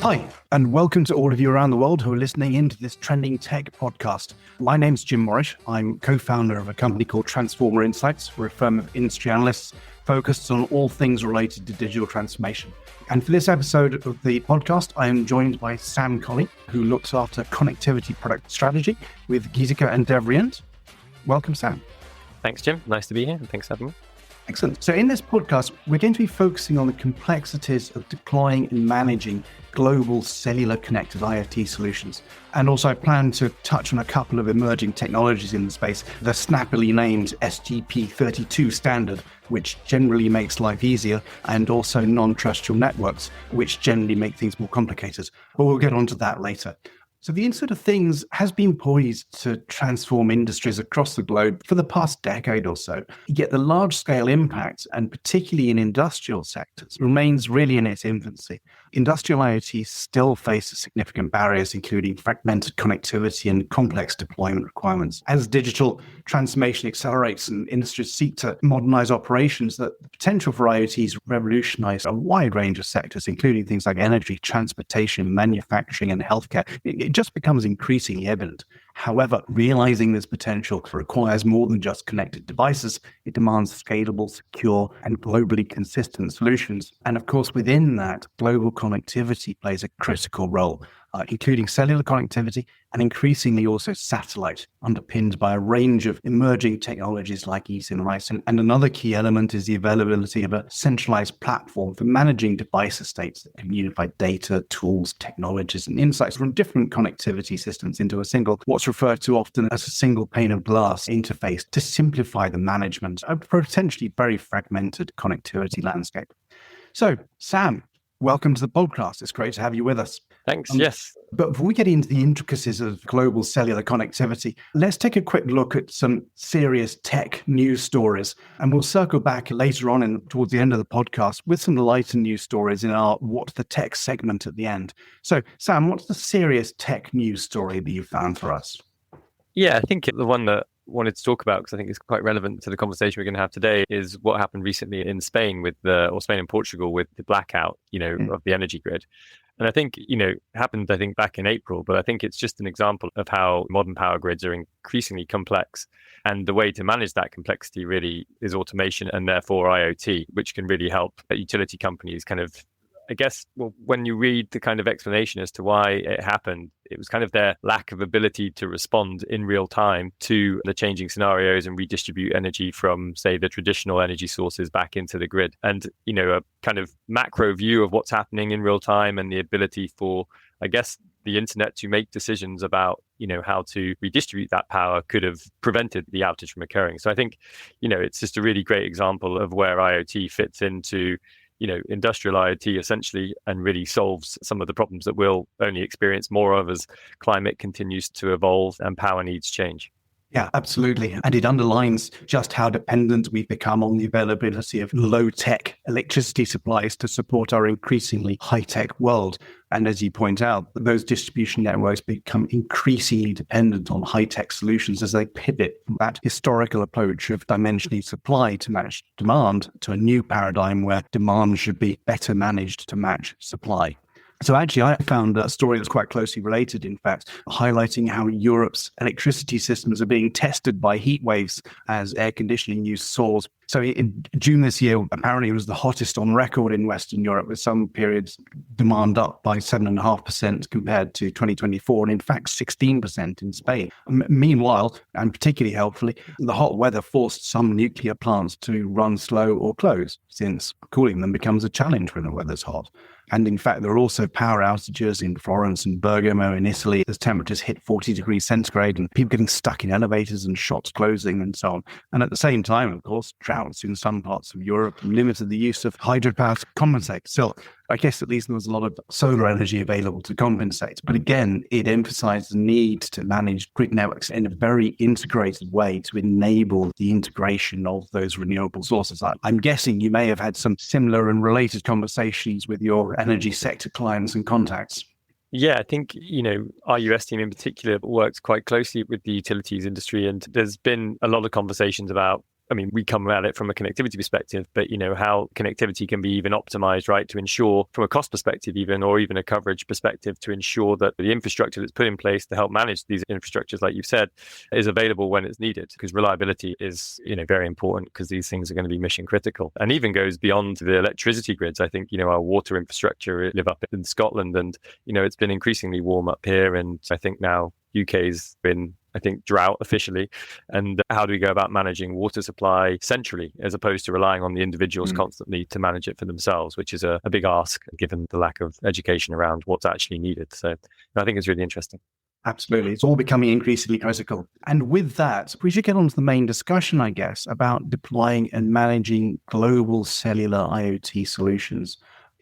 Hi, and welcome to all of you around the world who are listening into this Trending Tech podcast. My name's Jim Morrish. I'm co-founder of a company called Transforma Insights. We're a firm of industry analysts focused on all things related to digital transformation. And for this episode of the podcast, I am joined by Sam Colley, who looks after connectivity product strategy with Giesecke+Devrient. Welcome, Sam. Thanks, Jim. Nice to be here, and thanks for having me. Excellent. So in this podcast, we're going to be focusing on the complexities of deploying and managing global cellular connected IoT solutions. And also I plan to touch on a couple of emerging technologies in the space, the snappily named SGP.32 standard, which generally makes life easier, and also non-terrestrial networks, which generally make things more complicated. But we'll get onto that later. So the Internet of Things has been poised to transform industries across the globe for the past decade or so. Yet the large-scale impact, and particularly in industrial sectors, remains really in its infancy. Industrial IoT still faces significant barriers, including fragmented connectivity and complex deployment requirements. As digital transformation accelerates and industries seek to modernize operations, the potential for IoTs revolutionize a wide range of sectors, including things like energy, transportation, manufacturing, and healthcare. It just becomes increasingly evident. However, realizing this potential requires more than just connected devices. It demands scalable, secure, and globally consistent solutions. And of course, within that, global connectivity plays a critical role, including cellular connectivity and increasingly also satellite, underpinned by a range of emerging technologies like eSIM. And another key element is the availability of a centralized platform for managing device estates that can unify data, tools, technologies, and insights from different connectivity systems into a single, what's referred to often as a single pane of glass interface to simplify the management of potentially very fragmented connectivity landscape. So, Sam, welcome to the podcast. It's great to have you with us. Thanks. Yes. But before we get into the intricacies of global cellular connectivity, let's take a quick look at some serious tech news stories. And we'll circle back later on towards the end of the podcast with some lighter news stories in our What the Tech segment at the end. So, Sam, what's the serious tech news story that you found for us? Yeah, I think the one that I wanted to talk about, because I think it's quite relevant to the conversation we're going to have today, is what happened recently in Spain Spain and Portugal with the blackout, of the energy grid. And I think, happened, back in April, but I think it's just an example of how modern power grids are increasingly complex. And the way to manage that complexity really is automation and therefore IoT, which can really help utility companies when you read the kind of explanation as to why it happened, it was kind of their lack of ability to respond in real time to the changing scenarios and redistribute energy from, say, the traditional energy sources back into the grid. And, a kind of macro view of what's happening in real time and the ability for, the internet to make decisions about, how to redistribute that power could have prevented the outage from occurring. So I think, it's just a really great example of where IoT fits into industrial IoT essentially, and really solves some of the problems that we'll only experience more of as climate continues to evolve and power needs change. Yeah, absolutely. And it underlines just how dependent we've become on the availability of low-tech electricity supplies to support our increasingly high-tech world. And as you point out, those distribution networks become increasingly dependent on high-tech solutions as they pivot from that historical approach of dimensionally supply to match demand to a new paradigm where demand should be better managed to match supply. So actually, I found a story that's quite closely related, in fact, highlighting how Europe's electricity systems are being tested by heat waves as air conditioning use soars. So in June this year, apparently it was the hottest on record in Western Europe, with some periods demand up by 7.5% compared to 2024, and in fact 16% in Spain. Meanwhile, and particularly helpfully, the hot weather forced some nuclear plants to run slow or close, since cooling them becomes a challenge when the weather's hot. And in fact, there are also power outages in Florence and Bergamo in Italy as temperatures hit 40 degrees centigrade and people getting stuck in elevators and shops closing and so on. And at the same time, of course, droughts in some parts of Europe limited the use of hydropower to compensate. So I guess at least there was a lot of solar energy available to compensate. But again, it emphasized the need to manage grid networks in a very integrated way to enable the integration of those renewable sources. I'm guessing you may have had some similar and related conversations with your energy sector clients and contacts. Yeah, I think, our US team in particular works quite closely with the utilities industry. And there's been a lot of conversations about I mean, we come at it from a connectivity perspective, but, how connectivity can be even optimized, right, to ensure from a cost perspective even, or even a coverage perspective, to ensure that the infrastructure that's put in place to help manage these infrastructures, like you've said, is available when it's needed, because reliability is, very important, because these things are going to be mission critical, and even goes beyond the electricity grids. I think, our water infrastructure live up in Scotland, and, it's been increasingly warm up here. And I think now UK's been, drought officially. And how do we go about managing water supply centrally, as opposed to relying on the individuals constantly to manage it for themselves, which is a big ask given the lack of education around what's actually needed. So I think it's really interesting. Absolutely. It's all becoming increasingly critical. And with that, we should get on to the main discussion, I guess, about deploying and managing global cellular IoT solutions.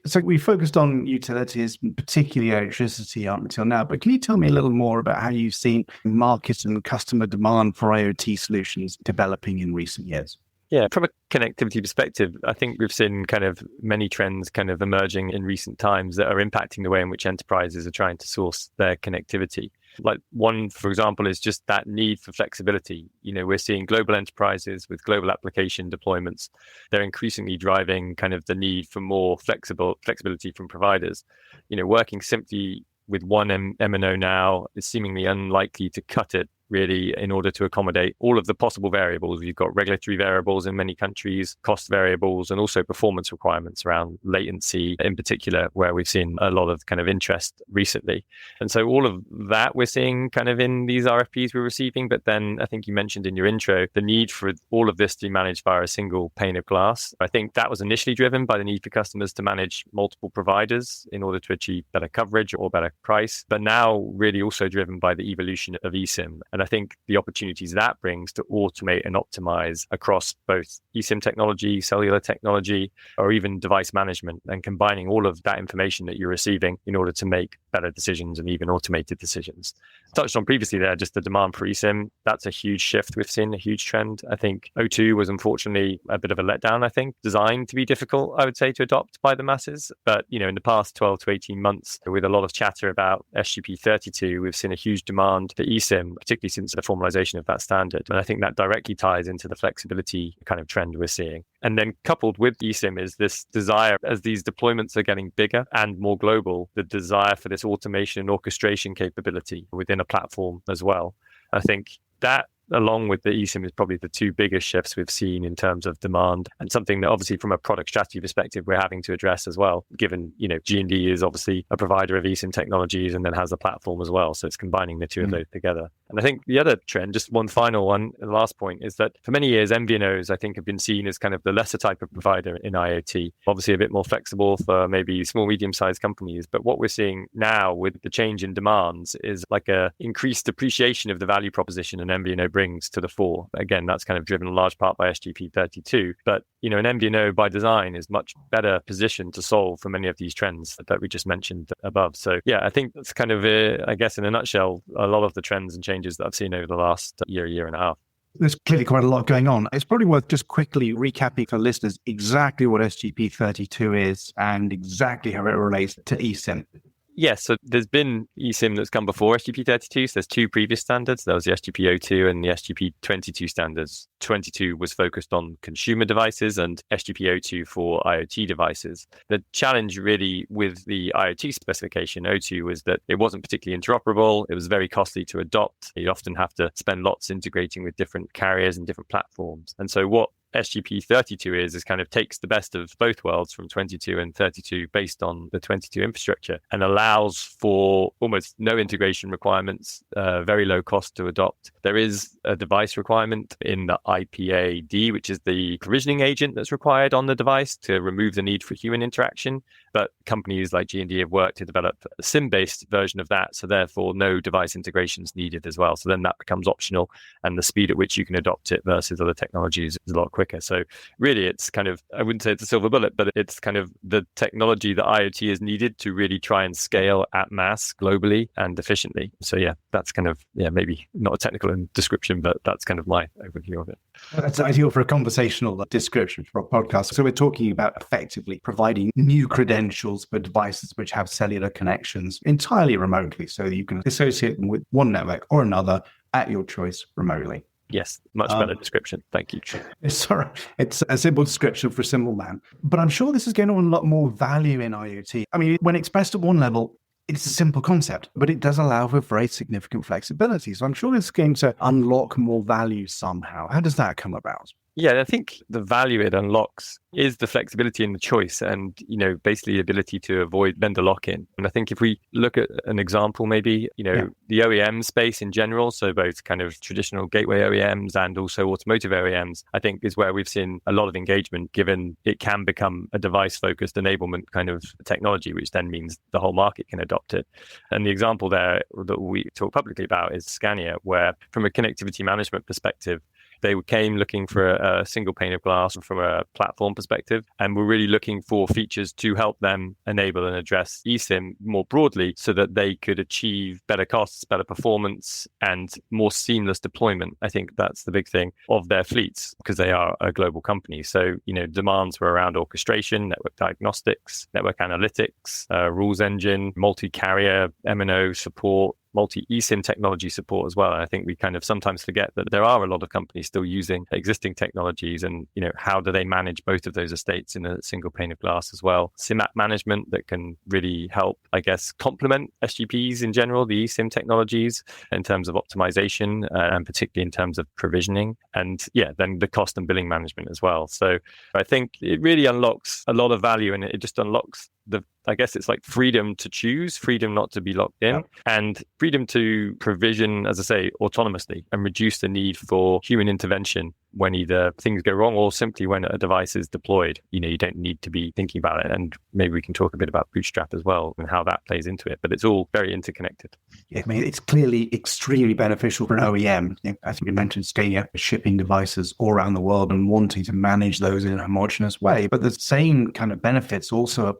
So we focused on utilities, particularly electricity up until now, but can you tell me a little more about how you've seen market and customer demand for IoT solutions developing in recent years? Yeah, from a connectivity perspective, I think we've seen kind of many trends kind of emerging in recent times that are impacting the way in which enterprises are trying to source their connectivity. Like one, for example, is just that need for flexibility. We're seeing global enterprises with global application deployments. They're increasingly driving kind of the need for more flexibility from providers. Working simply with one MNO now is seemingly unlikely to cut it, really, in order to accommodate all of the possible variables. You've got regulatory variables in many countries, cost variables, and also performance requirements around latency in particular, where we've seen a lot of kind of interest recently. And so all of that we're seeing kind of in these RFPs we're receiving. But then I think you mentioned in your intro the need for all of this to be managed via a single pane of glass. I think that was initially driven by the need for customers to manage multiple providers in order to achieve better coverage or better price, but now really also driven by the evolution of eSIM. And I think the opportunities that brings to automate and optimize across both eSIM technology, cellular technology, or even device management, and combining all of that information that you're receiving in order to make better decisions and even automated decisions. Touched on previously there, just the demand for eSIM. That's a huge shift we've seen, a huge trend. I think O2 was unfortunately a bit of a letdown, designed to be difficult, I would say, to adopt by the masses. But, in the past 12 to 18 months, with a lot of chatter about SGP.32, we've seen a huge demand for eSIM, particularly since the formalization of that standard. And I think that directly ties into the flexibility kind of trend we're seeing. And then coupled with eSIM is this desire, as these deployments are getting bigger and more global, the desire for this automation and orchestration capability within a platform as well. I think that, along with the eSIM, is probably the two biggest shifts we've seen in terms of demand, and something that obviously from a product strategy perspective we're having to address as well, given G&D is obviously a provider of eSIM technologies and then has a platform as well, so it's combining the two of those together. And I think the other trend, just one final one, the last point, is that for many years MVNOs, I think, have been seen as kind of the lesser type of provider in IoT, obviously a bit more flexible for maybe small, medium-sized companies. But what we're seeing now with the change in demands is like a increased appreciation of the value proposition an MVNO brings to the fore. Again, that's kind of driven in large part by SGP.32. But, an MVNO by design is much better positioned to solve for many of these trends that we just mentioned above. So yeah, I think that's kind of, I guess in a nutshell, a lot of the trends and changes that I've seen over the last year and a half. There's clearly quite a lot going on. It's probably worth just quickly recapping for listeners exactly what SGP.32 is and exactly how it relates to eSIM. Yes, so there's been eSIM that's come before SGP.32. So there's two previous standards. There was the SGP.02 and the SGP.22 standards. 22 was focused on consumer devices and SGP.02 for IoT devices. The challenge really with the IoT specification, 02, was that it wasn't particularly interoperable. It was very costly to adopt. You often have to spend lots integrating with different carriers and different platforms. And so what SGP.32 is kind of takes the best of both worlds from 22 and 32 based on the 22 infrastructure, and allows for almost no integration requirements, very low cost to adopt. There is a device requirement in the IPA-D, which is the provisioning agent that's required on the device to remove the need for human interaction. But companies like G&D have worked to develop a SIM-based version of that, so therefore no device integrations needed as well. So then that becomes optional, and the speed at which you can adopt it versus other technologies is a lot quicker. So really, it's kind of, I wouldn't say it's a silver bullet, but it's kind of the technology that IoT is needed to really try and scale at mass globally and efficiently. So yeah, that's kind of, maybe not a technical description, but that's kind of my overview of it. That's ideal for a conversational description for a podcast. So we're talking about effectively providing new credentials for devices which have cellular connections entirely remotely, so that you can associate them with one network or another at your choice remotely. Yes, much better description. Thank you. Sorry, it's a simple description for a simple man. But I'm sure this is going to unlock more value in IoT. I mean, when expressed at one level, it's a simple concept, but it does allow for very significant flexibility. So I'm sure it's going to unlock more value somehow. How does that come about? Yeah, I think the value it unlocks is the flexibility and the choice and, basically the ability to avoid vendor lock-in. And I think if we look at an example, maybe, the OEM space in general, so both kind of traditional gateway OEMs and also automotive OEMs, I think is where we've seen a lot of engagement, given it can become a device-focused enablement kind of technology, which then means the whole market can adopt it. And the example there that we talk publicly about is Scania, where from a connectivity management perspective, they came looking for a single pane of glass from a platform perspective, and were really looking for features to help them enable and address eSIM more broadly so that they could achieve better costs, better performance, and more seamless deployment. I think that's the big thing of their fleets because they are a global company. So, demands were around orchestration, network diagnostics, network analytics, rules engine, multi-carrier, MNO support, multi-eSIM technology support as well. And I think we kind of sometimes forget that there are a lot of companies still using existing technologies and, how do they manage both of those estates in a single pane of glass as well. SIM app management that can really help, I guess, complement SGPs in general, the eSIM technologies in terms of optimization and particularly in terms of provisioning. And then the cost and billing management as well. So I think it really unlocks a lot of value, and it just unlocks I guess it's like freedom to choose, freedom not to be locked in, and freedom to provision, as I say, autonomously and reduce the need for human intervention when either things go wrong or simply when a device is deployed. You don't need to be thinking about it. And maybe we can talk a bit about Bootstrap as well and how that plays into it. But it's all very interconnected. Yeah, I mean, it's clearly extremely beneficial for an OEM. I think you mentioned Scania shipping devices all around the world and wanting to manage those in a homogeneous way. But the same kind of benefits also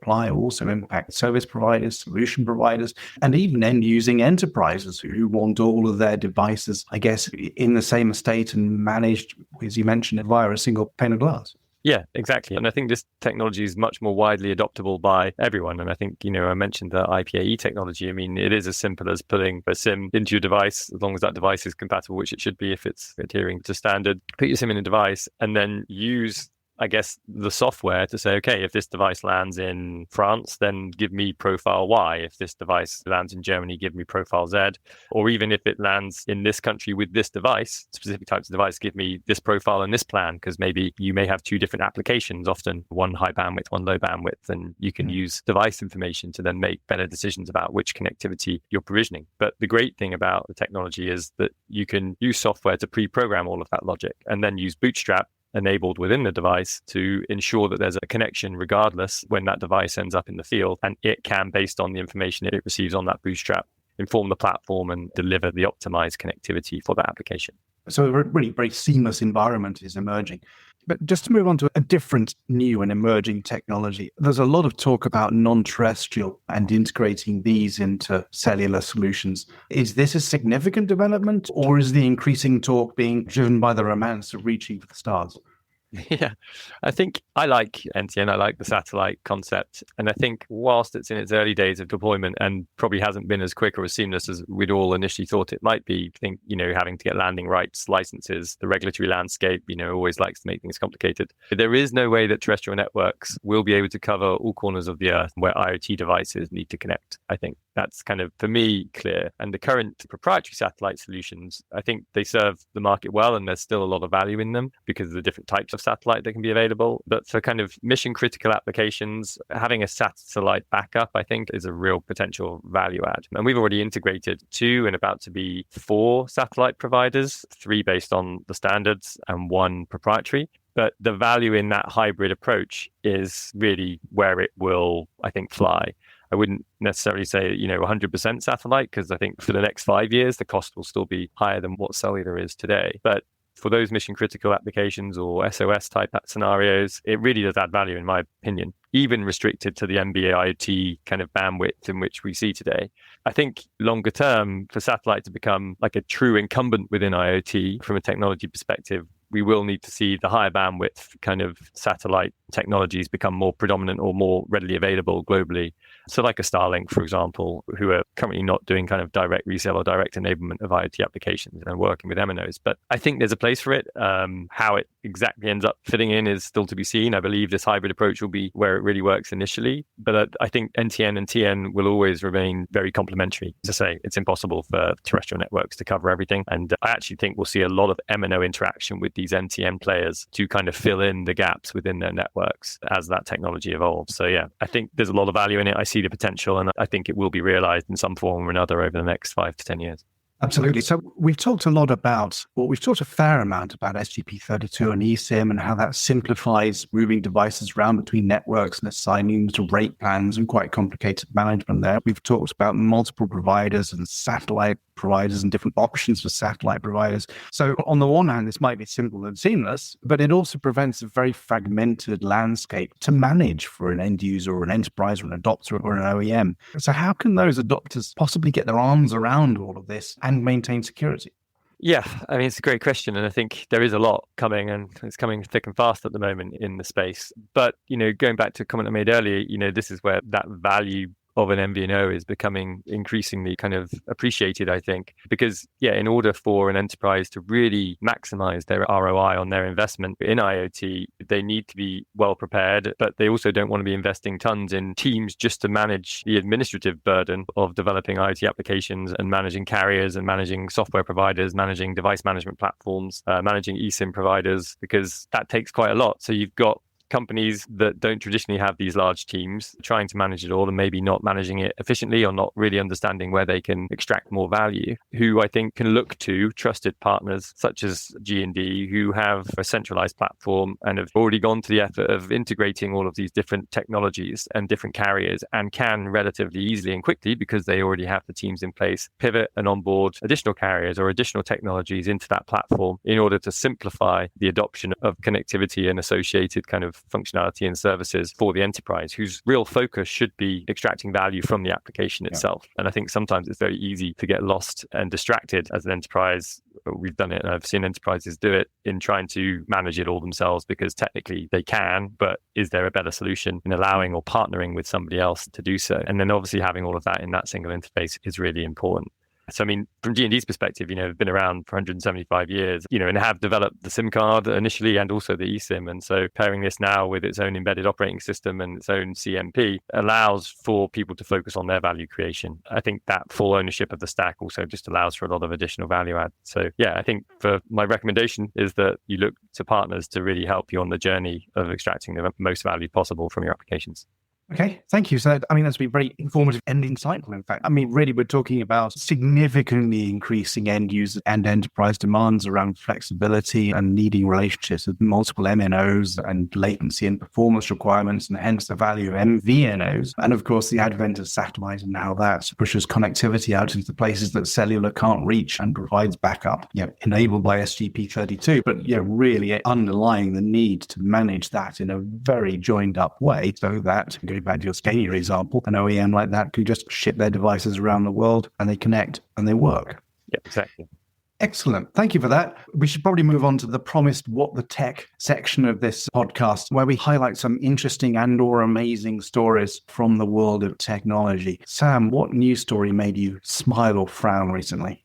impact service providers, solution providers, and even end-using enterprises who want all of their devices, I guess, in the same estate and managed, as you mentioned, via a single pane of glass. Yeah, exactly. And I think this technology is much more widely adoptable by everyone. And I think, I mentioned the IPAE technology. I mean, it is as simple as putting a SIM into your device, as long as that device is compatible, which it should be if it's adhering to standard. Put your SIM in a device and then use, I guess, the software to say, okay, if this device lands in France, then give me profile Y. If this device lands in Germany, give me profile Z. Or even if it lands in this country with this device, specific types of device, give me this profile and this plan, because maybe you may have two different applications, often one high bandwidth, one low bandwidth, and you can use device information to then make better decisions about which connectivity you're provisioning. But the great thing about the technology is that you can use software to pre-program all of that logic and then use Bootstrap enabled within the device to ensure that there's a connection regardless when that device ends up in the field, and it can, based on the information it receives on that Bootstrap, inform the platform and deliver the optimized connectivity for that application. So a really very seamless environment is emerging. But just to move on to a different new and emerging technology, there's a lot of talk about non-terrestrial and integrating these into cellular solutions. Is this a significant development, or is the increasing talk being driven by the romance of reaching for the stars? Yeah, I think I like NTN. I like the satellite concept. And I think whilst it's in its early days of deployment and probably hasn't been as quick or as seamless as we'd all initially thought it might be, I think, having to get landing rights, licenses, the regulatory landscape, always likes to make things complicated. But there is no way that terrestrial networks will be able to cover all corners of the earth where IoT devices need to connect. I think that's kind of, for me, clear. And the current proprietary satellite solutions, I think they serve the market well, and there's still a lot of value in them because of the different types of satellite that can be available. But for kind of mission critical applications, having a satellite backup, I think, is a real potential value add. And we've already integrated 2 and about to be 4 satellite providers, 3 based on the standards and 1 proprietary. But the value in that hybrid approach is really where it will, I think, fly. I wouldn't necessarily say, 100% satellite, because I think for the next 5 years, the cost will still be higher than what cellular is today. But for those mission critical applications or SOS type scenarios, it really does add value, in my opinion, even restricted to the MBA IoT kind of bandwidth in which we see today. I think longer term, for satellite to become like a true incumbent within IoT from a technology perspective, we will need to see the higher bandwidth kind of satellite technologies become more predominant or more readily available globally. So like a Starlink, for example, who are currently not doing kind of direct resale or direct enablement of IoT applications and working with MNOs. But I think there's a place for it. How it exactly ends up fitting in is still to be seen. I believe this hybrid approach will be where it really works initially. But I think NTN and TN will always remain very complementary. As I say, it's impossible for terrestrial networks to cover everything. And I actually think we'll see a lot of MNO interaction with these NTN players to kind of fill in the gaps within their networks as that technology evolves. So yeah, I think there's a lot of value in it. I see the potential, and I think it will be realized in some form or another over the next 5 to 10 years. Absolutely. So we've talked a fair amount about SGP.32 and eSIM and how that simplifies moving devices around between networks and assigning them to rate plans and quite complicated management there. We've talked about multiple providers and satellite providers and different options for satellite providers. So on the one hand, this might be simple and seamless, but it also prevents a very fragmented landscape to manage for an end user or an enterprise or an adopter or an OEM. So how can those adopters possibly get their arms around all of this and maintain security? Yeah, I mean, it's a great question. And I think there is a lot coming, and it's coming thick and fast at the moment in the space. But, going back to a comment I made earlier, this is where that value of an MVNO is becoming increasingly kind of appreciated, I think, because in order for an enterprise to really maximize their ROI on their investment in IoT, they need to be well prepared, but they also don't want to be investing tons in teams just to manage the administrative burden of developing IoT applications and managing carriers and managing software providers, managing device management platforms, managing eSIM providers, because that takes quite a lot. So you've got companies that don't traditionally have these large teams trying to manage it all and maybe not managing it efficiently or not really understanding where they can extract more value, who I think can look to trusted partners such as G&D, who have a centralized platform and have already gone to the effort of integrating all of these different technologies and different carriers, and can relatively easily and quickly, because they already have the teams in place, pivot and onboard additional carriers or additional technologies into that platform in order to simplify the adoption of connectivity and associated kind of functionality and services for the enterprise, whose real focus should be extracting value from the application itself. And I think sometimes it's very easy to get lost and distracted as an enterprise. We've done it, and I've seen enterprises do it in trying to manage it all themselves because technically they can, but is there a better solution in allowing or partnering with somebody else to do so? And then obviously having all of that in that single interface is really important. So, I mean, from G&D's perspective, have been around for 175 years, and have developed the SIM card initially and also the eSIM. And so pairing this now with its own embedded operating system and its own CMP allows for people to focus on their value creation. I think that full ownership of the stack also just allows for a lot of additional value add. So, I think for my recommendation is that you look to partners to really help you on the journey of extracting the most value possible from your applications. Okay, thank you. So, that's been very informative and insightful, in fact. Really, we're talking about significantly increasing end user and enterprise demands around flexibility and needing relationships with multiple MNOs and latency and performance requirements, and hence the value of MVNOs. And of course, the advent of satellite and how that pushes connectivity out into places that cellular can't reach and provides backup, enabled by SGP.32, but really underlying the need to manage that in a very joined up way so that, going back to your Scania example, an OEM like that could just ship their devices around the world and they connect and they work. Yeah, exactly. Excellent. Thank you for that. We should probably move on to the promised What the Tech section of this podcast, where we highlight some interesting and or amazing stories from the world of technology. Sam, what news story made you smile or frown recently?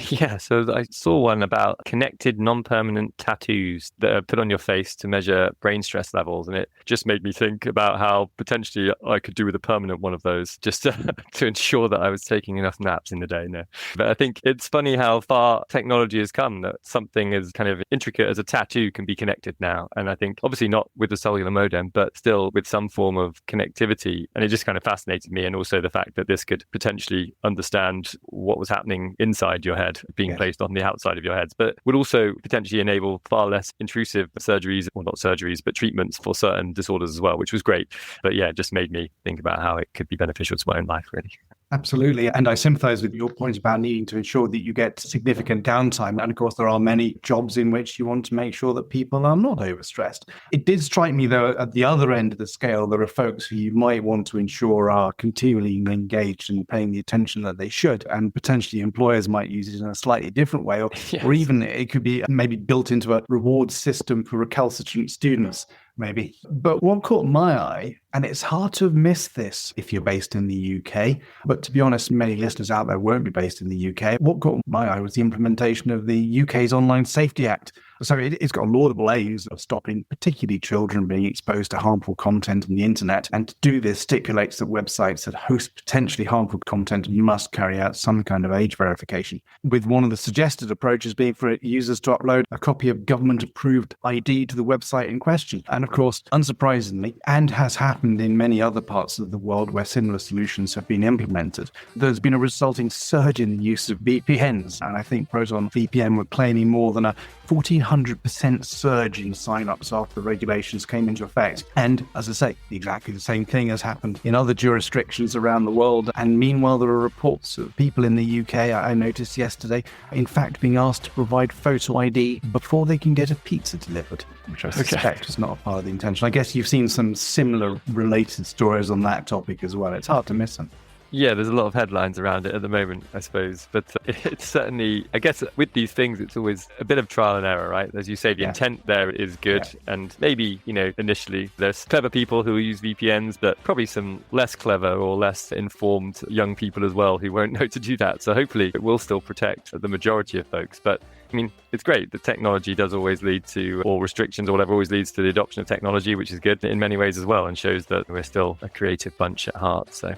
Yeah, so I saw one about connected non-permanent tattoos that are put on your face to measure brain stress levels. And it just made me think about how potentially I could do with a permanent one of those just to ensure that I was taking enough naps in the day. No. But I think it's funny how far technology has come, that something as kind of intricate as a tattoo can be connected now. And I think obviously not with a cellular modem, but still with some form of connectivity. And it just kind of fascinated me. And also the fact that this could potentially understand what was happening inside your head being placed on the outside of your heads, but would also potentially enable far less intrusive surgeries, or not surgeries, but treatments for certain disorders as well, which was great. But it just made me think about how it could be beneficial to my own life, really. Absolutely. And I sympathize with your point about needing to ensure that you get significant downtime. And of course, there are many jobs in which you want to make sure that people are not overstressed. It did strike me, though, at the other end of the scale, there are folks who you might want to ensure are continually engaged and paying the attention that they should. And potentially employers might use it in a slightly different way, or even it could be maybe built into a reward system for recalcitrant students. Maybe. But what caught my eye, and it's hard to have missed this if you're based in the UK, but to be honest, many listeners out there won't be based in the UK. What caught my eye was the implementation of the UK's Online Safety Act. So it's got laudable aims of stopping particularly children being exposed to harmful content on the internet. And to do this stipulates that websites that host potentially harmful content must carry out some kind of age verification, with one of the suggested approaches being for users to upload a copy of government-approved ID to the website in question. And of course, unsurprisingly, and has happened in many other parts of the world where similar solutions have been implemented, there's been a resulting surge in the use of VPNs. And I think Proton VPN were claiming more than a 1,400% surge in signups after the regulations came into effect. And as I say, exactly the same thing has happened in other jurisdictions around the world. And meanwhile, there are reports of people in the UK, I noticed yesterday, in fact, being asked to provide photo ID before they can get a pizza delivered, which I suspect is not a part of the intention. I guess you've seen some similar related stories on that topic as well. It's hard to miss them. Yeah, there's a lot of headlines around it at the moment, I suppose. But it's certainly, I guess with these things, it's always a bit of trial and error, right? As you say, the intent there is good. Yeah. And maybe, initially there's clever people who use VPNs, but probably some less clever or less informed young people as well who won't know to do that. So hopefully it will still protect the majority of folks. But I mean, it's great. The technology does always lead to, or restrictions or whatever always leads to the adoption of technology, which is good in many ways as well, and shows that we're still a creative bunch at heart. So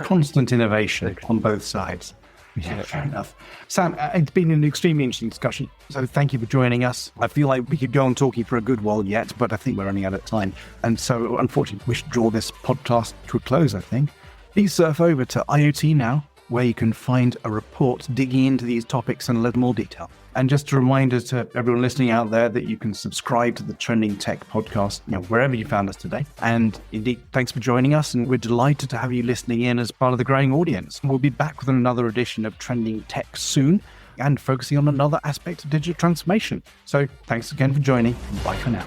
constant innovation on both sides. Yeah, fair enough. Sam, it's been an extremely interesting discussion. So thank you for joining us. I feel like we could go on talking for a good while yet, but I think we're running out of time. And so unfortunately, we should draw this podcast to a close, I think. Please surf over to IoT Now, where you can find a report digging into these topics in a little more detail. And just a reminder to everyone listening out there that you can subscribe to the Trending Tech podcast, wherever you found us today. And indeed, thanks for joining us. And we're delighted to have you listening in as part of the growing audience. We'll be back with another edition of Trending Tech soon and focusing on another aspect of digital transformation. So thanks again for joining. Bye for now.